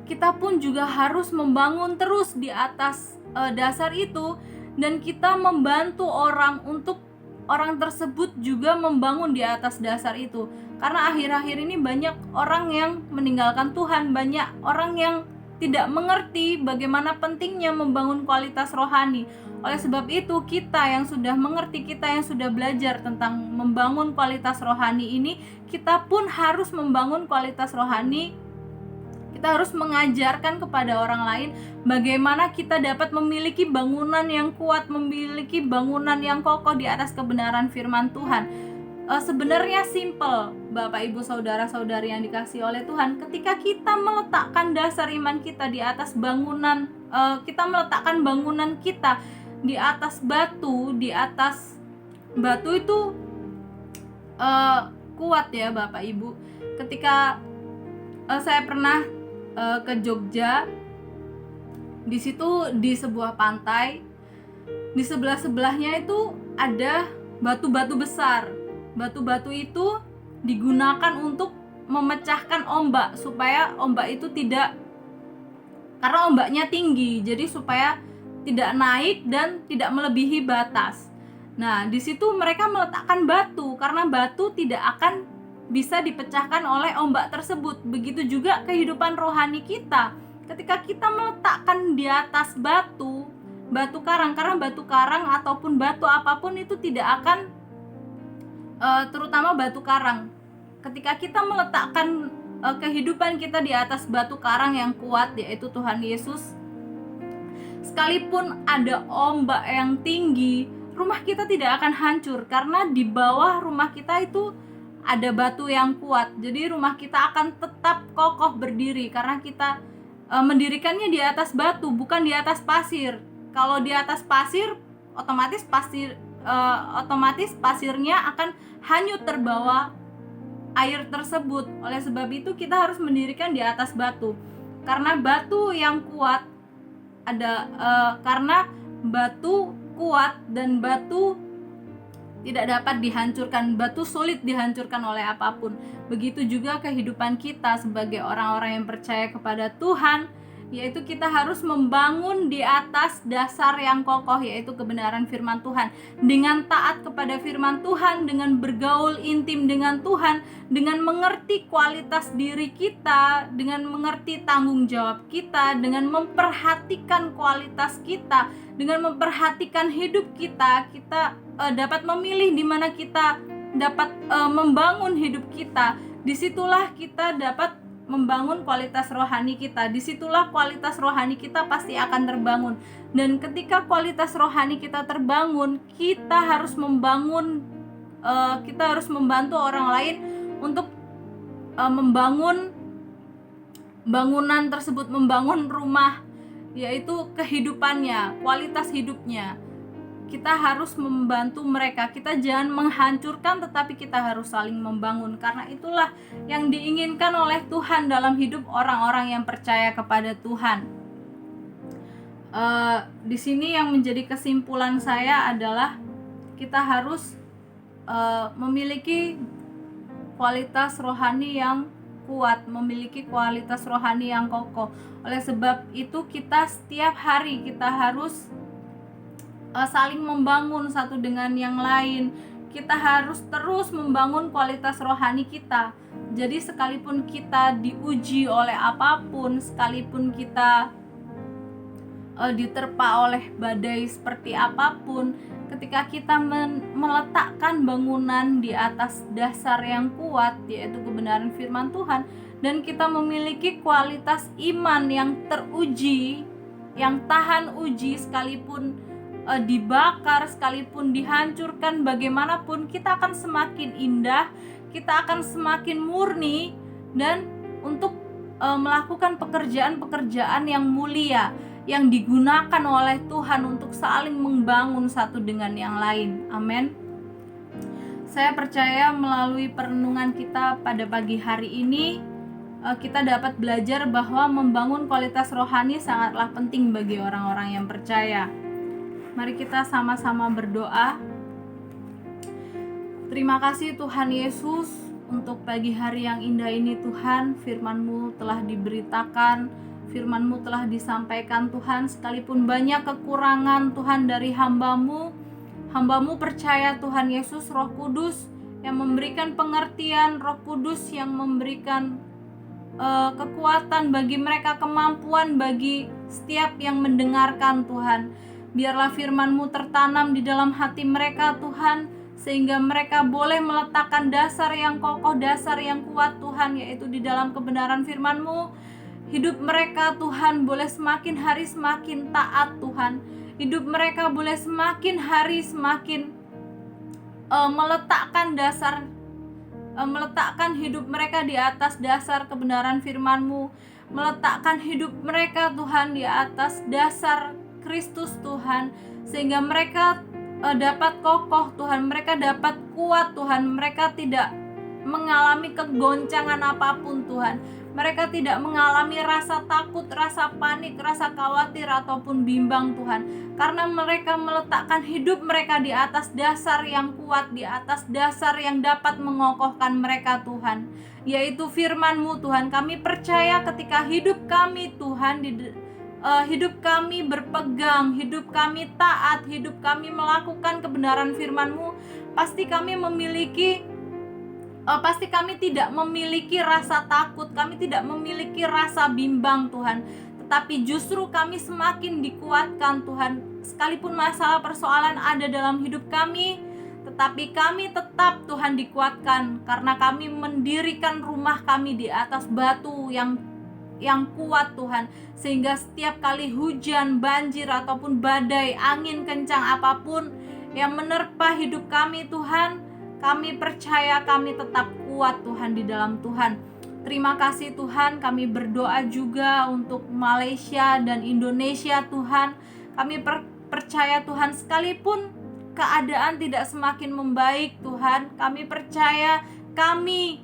kita pun juga harus membangun terus di atas dasar itu, dan kita membantu orang untuk orang tersebut juga membangun di atas dasar itu. Karena akhir-akhir ini banyak orang yang meninggalkan Tuhan, banyak orang yang tidak mengerti bagaimana pentingnya membangun kualitas rohani. Oleh sebab itu, kita yang sudah mengerti, kita yang sudah belajar tentang membangun kualitas rohani ini, kita pun harus membangun kualitas rohani. Kita harus mengajarkan kepada orang lain bagaimana kita dapat memiliki bangunan yang kuat, memiliki bangunan yang kokoh di atas kebenaran firman Tuhan. Sebenarnya simple, Bapak Ibu saudara-saudari yang dikasihi oleh Tuhan. Ketika kita meletakkan dasar iman kita di atas bangunan, kita meletakkan bangunan kita di atas batu, di atas batu itu kuat ya Bapak Ibu. Ketika saya pernah ke Jogja, di situ di sebuah pantai, di sebelah-sebelahnya itu ada batu-batu besar. Batu-batu itu digunakan untuk memecahkan ombak, supaya ombak itu tidak, karena ombaknya tinggi, jadi supaya tidak naik dan tidak melebihi batas. Nah, di situ mereka meletakkan batu karena batu tidak akan bisa dipecahkan oleh ombak tersebut. Begitu juga kehidupan rohani kita. Ketika kita meletakkan di atas batu karang, karena batu karang ataupun batu apapun itu tidak akan, terutama batu karang, ketika kita meletakkan kehidupan kita di atas batu karang yang kuat, yaitu Tuhan Yesus, sekalipun ada ombak yang tinggi, rumah kita tidak akan hancur, karena di bawah rumah kita itu ada batu yang kuat. Jadi rumah kita akan tetap kokoh berdiri karena kita mendirikannya di atas batu, bukan di atas pasir. Kalau di atas pasir, otomatis pasirnya akan hanyut terbawa air tersebut. Oleh sebab itu kita harus mendirikan di atas batu. Karena batu yang kuat karena batu kuat dan batu tidak dapat dihancurkan, batu sulit dihancurkan oleh apapun. Begitu juga kehidupan kita sebagai orang-orang yang percaya kepada Tuhan, yaitu kita harus membangun di atas dasar yang kokoh, yaitu kebenaran firman Tuhan. Dengan taat kepada firman Tuhan, dengan bergaul intim dengan Tuhan, dengan mengerti kualitas diri kita, dengan mengerti tanggung jawab kita, dengan memperhatikan kualitas kita, dengan memperhatikan hidup kita, kita dapat memilih di mana kita dapat membangun hidup kita. Disitulah kita dapat membangun kualitas rohani kita. Disitulah kualitas rohani kita pasti akan terbangun. Dan ketika kualitas rohani kita terbangun, kita harus membantu orang lain untuk membangun bangunan tersebut, membangun rumah, yaitu kehidupannya, kualitas hidupnya. Kita harus membantu mereka. Kita jangan menghancurkan, tetapi kita harus saling membangun. Karena itulah yang diinginkan oleh Tuhan dalam hidup orang-orang yang percaya kepada Tuhan. Di sini yang menjadi kesimpulan saya adalah kita harus memiliki kualitas rohani yang kuat, memiliki kualitas rohani yang kokoh. Oleh sebab itu kita setiap hari kita harus saling membangun satu dengan yang lain. Kita harus terus membangun kualitas rohani kita. Jadi sekalipun kita diuji oleh apapun, sekalipun kita diterpa oleh badai seperti apapun, ketika kita meletakkan bangunan di atas dasar yang kuat, yaitu kebenaran firman Tuhan, dan kita memiliki kualitas iman yang teruji, yang tahan uji, sekalipun dibakar, sekalipun dihancurkan, bagaimanapun kita akan semakin indah, kita akan semakin murni, dan untuk melakukan pekerjaan-pekerjaan yang mulia, yang digunakan oleh Tuhan untuk saling membangun satu dengan yang lain. Amin. Saya percaya melalui perenungan kita pada pagi hari ini, kita dapat belajar bahwa membangun kualitas rohani sangatlah penting bagi orang-orang yang percaya. Mari kita sama-sama berdoa. Terima kasih Tuhan Yesus untuk pagi hari yang indah ini Tuhan. Firman-Mu telah diberitakan, Firman-Mu telah disampaikan Tuhan. Sekalipun banyak kekurangan Tuhan dari hamba-Mu, hamba-Mu percaya Tuhan Yesus, Roh Kudus yang memberikan pengertian, Roh Kudus yang memberikan kekuatan bagi mereka, kemampuan bagi setiap yang mendengarkan Tuhan. Biarlah firman-Mu tertanam di dalam hati mereka Tuhan, sehingga mereka boleh meletakkan dasar yang kokoh, dasar yang kuat Tuhan, yaitu di dalam kebenaran firman-Mu. Hidup mereka Tuhan boleh semakin hari semakin taat Tuhan. Hidup mereka boleh semakin hari semakin meletakkan hidup mereka di atas dasar kebenaran firman-Mu, meletakkan hidup mereka Tuhan di atas dasar Kristus Tuhan, sehingga mereka dapat kokoh Tuhan, mereka dapat kuat Tuhan, mereka tidak mengalami kegoncangan apapun Tuhan, mereka tidak mengalami rasa takut, rasa panik, rasa khawatir ataupun bimbang Tuhan, karena mereka meletakkan hidup mereka di atas dasar yang kuat, di atas dasar yang dapat mengokohkan mereka Tuhan, yaitu firman-Mu Tuhan. Kami percaya ketika hidup kami Tuhan hidup kami berpegang, hidup kami taat, hidup kami melakukan kebenaran firman-Mu, pasti kami tidak memiliki rasa takut, kami tidak memiliki rasa bimbang Tuhan, tetapi justru kami semakin dikuatkan Tuhan. Sekalipun masalah persoalan ada dalam hidup kami, tetapi kami tetap Tuhan dikuatkan, karena kami mendirikan rumah kami di atas batu yang kuat Tuhan, sehingga setiap kali hujan, banjir ataupun badai, angin kencang apapun yang menerpa hidup kami Tuhan, Kami percaya kami tetap kuat Tuhan di dalam Tuhan. Terima kasih Tuhan, kami berdoa juga untuk Malaysia dan Indonesia Tuhan. Kami percaya Tuhan, sekalipun keadaan tidak semakin membaik Tuhan, kami percaya kami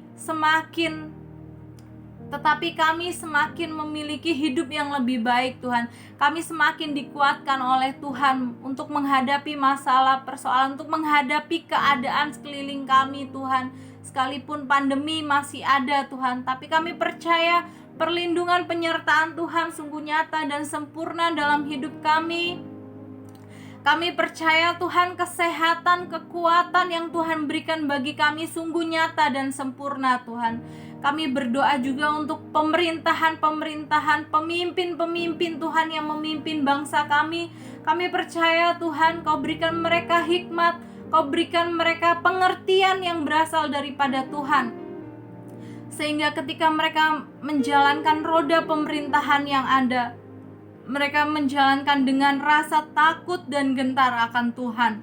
semakin memiliki hidup yang lebih baik Tuhan. Kami semakin dikuatkan oleh Tuhan untuk menghadapi masalah, persoalan, untuk menghadapi keadaan sekeliling kami Tuhan. Sekalipun pandemi masih ada Tuhan, tapi kami percaya perlindungan penyertaan Tuhan sungguh nyata dan sempurna dalam hidup kami. Kami percaya Tuhan, kesehatan, kekuatan yang Tuhan berikan bagi kami sungguh nyata dan sempurna Tuhan. Kami berdoa juga untuk pemerintahan, pemimpin Tuhan yang memimpin bangsa kami. Kami percaya Tuhan, Kau berikan mereka hikmat, Kau berikan mereka pengertian yang berasal daripada Tuhan. Sehingga ketika mereka menjalankan roda pemerintahan yang ada, mereka menjalankan dengan rasa takut dan gentar akan Tuhan.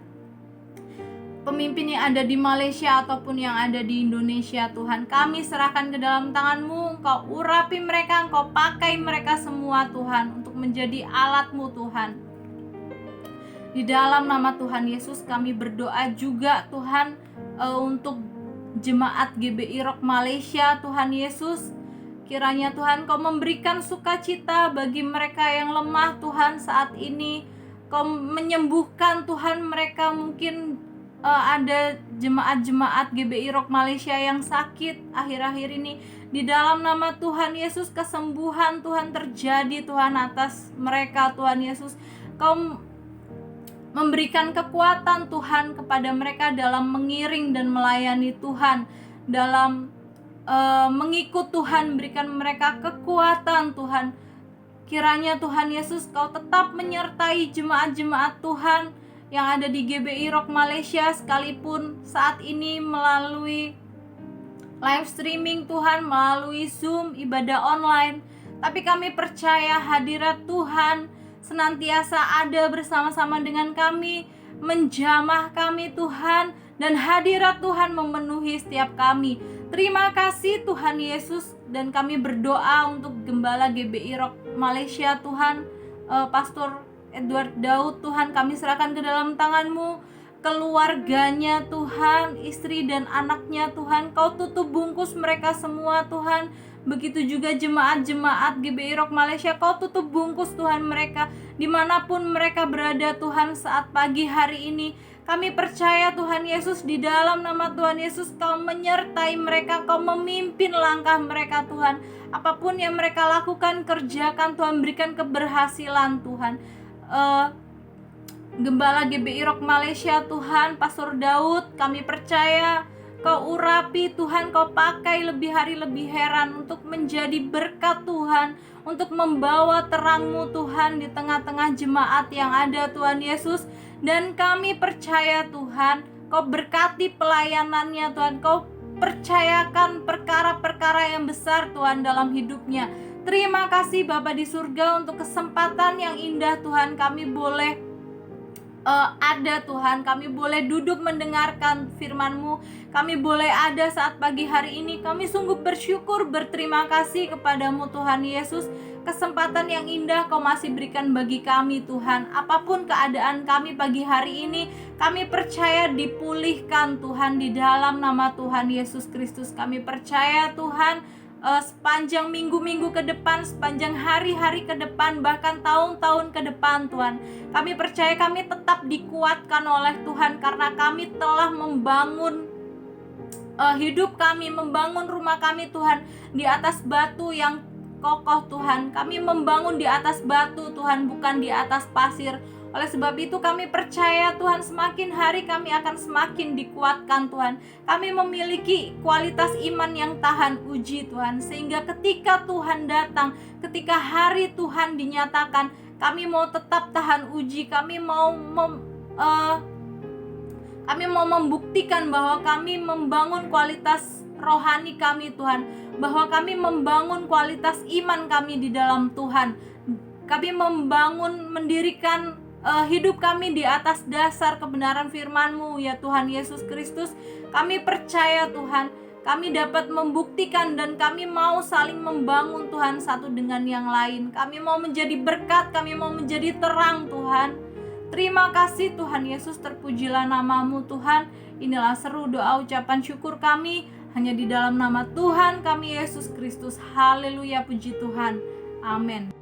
Pemimpin yang ada di Malaysia ataupun yang ada di Indonesia Tuhan, kami serahkan ke dalam tangan-Mu. Engkau urapi mereka, Engkau pakai mereka semua Tuhan untuk menjadi alat-Mu Tuhan. Di dalam nama Tuhan Yesus kami berdoa juga Tuhan untuk jemaat GBI Rock Malaysia Tuhan Yesus. Kiranya Tuhan Kau memberikan sukacita bagi mereka yang lemah Tuhan saat ini. Kau menyembuhkan Tuhan mereka, mungkin ada jemaat-jemaat GBI Rock Malaysia yang sakit akhir-akhir ini. Di dalam nama Tuhan Yesus, kesembuhan Tuhan terjadi Tuhan atas mereka Tuhan Yesus. Kau memberikan kekuatan Tuhan kepada mereka dalam mengiring dan melayani Tuhan, dalam mengikut Tuhan. Berikan mereka kekuatan Tuhan. Kiranya Tuhan Yesus Kau tetap menyertai jemaat-jemaat Tuhan yang ada di GBI Rock Malaysia, sekalipun saat ini melalui live streaming Tuhan, melalui Zoom, ibadah online. Tapi kami percaya hadirat Tuhan senantiasa ada bersama-sama dengan kami, menjamah kami Tuhan, dan hadirat Tuhan memenuhi setiap kami. Terima kasih Tuhan Yesus, dan kami berdoa untuk Gembala GBI Rock Malaysia Tuhan, Pastor Edward Daud Tuhan, kami serahkan ke dalam tangan-Mu. Keluarganya Tuhan, istri dan anaknya Tuhan, Kau tutup bungkus mereka semua Tuhan. Begitu juga jemaat-jemaat GBI Rock Malaysia, Kau tutup bungkus Tuhan mereka dimanapun mereka berada Tuhan saat pagi hari ini. Kami percaya Tuhan Yesus, di dalam nama Tuhan Yesus Kau menyertai mereka, Kau memimpin langkah mereka Tuhan. Apapun yang mereka lakukan, kerjakan Tuhan, berikan keberhasilan Tuhan. Gembala GBI Rock Malaysia Tuhan, Pastor Daud, kami percaya Kau urapi Tuhan, Kau pakai lebih hari lebih heran untuk menjadi berkat Tuhan, untuk membawa terang-Mu Tuhan di tengah-tengah jemaat yang ada Tuhan Yesus. Dan kami percaya Tuhan, Kau berkati pelayanannya Tuhan, Kau percayakan perkara-perkara yang besar Tuhan dalam hidupnya. Terima kasih Bapa di surga untuk kesempatan yang indah Tuhan, kami boleh ada Tuhan, kami boleh duduk mendengarkan firman-Mu, kami boleh ada saat pagi hari ini. Kami sungguh bersyukur, berterima kasih kepada-Mu Tuhan Yesus. Kesempatan yang indah Kau masih berikan bagi kami Tuhan. Apapun keadaan kami pagi hari ini, kami percaya dipulihkan Tuhan di dalam nama Tuhan Yesus Kristus. Kami percaya Tuhan, sepanjang minggu-minggu ke depan, sepanjang hari-hari ke depan, bahkan tahun-tahun ke depan Tuhan, kami percaya kami tetap dikuatkan oleh Tuhan, karena kami telah membangun hidup kami, membangun rumah kami Tuhan di atas batu yang kokoh Tuhan. Kami membangun di atas batu Tuhan, bukan di atas pasir. Oleh sebab itu kami percaya Tuhan, semakin hari kami akan semakin dikuatkan Tuhan. Kami memiliki kualitas iman yang tahan uji Tuhan, sehingga ketika Tuhan datang, ketika hari Tuhan dinyatakan, kami mau tetap tahan uji. Kami mau membuktikan bahwa kami membangun kualitas rohani kami Tuhan, bahwa kami membangun kualitas iman kami di dalam Tuhan. Kami mendirikan hidup kami di atas dasar kebenaran firman-Mu ya Tuhan Yesus Kristus. Kami percaya Tuhan, kami dapat membuktikan dan kami mau saling membangun Tuhan satu dengan yang lain. Kami mau menjadi berkat, kami mau menjadi terang Tuhan. Terima kasih Tuhan Yesus, terpujilah nama-Mu Tuhan. Inilah seru doa ucapan syukur kami hanya di dalam nama Tuhan kami Yesus Kristus. Haleluya, puji Tuhan. Amin.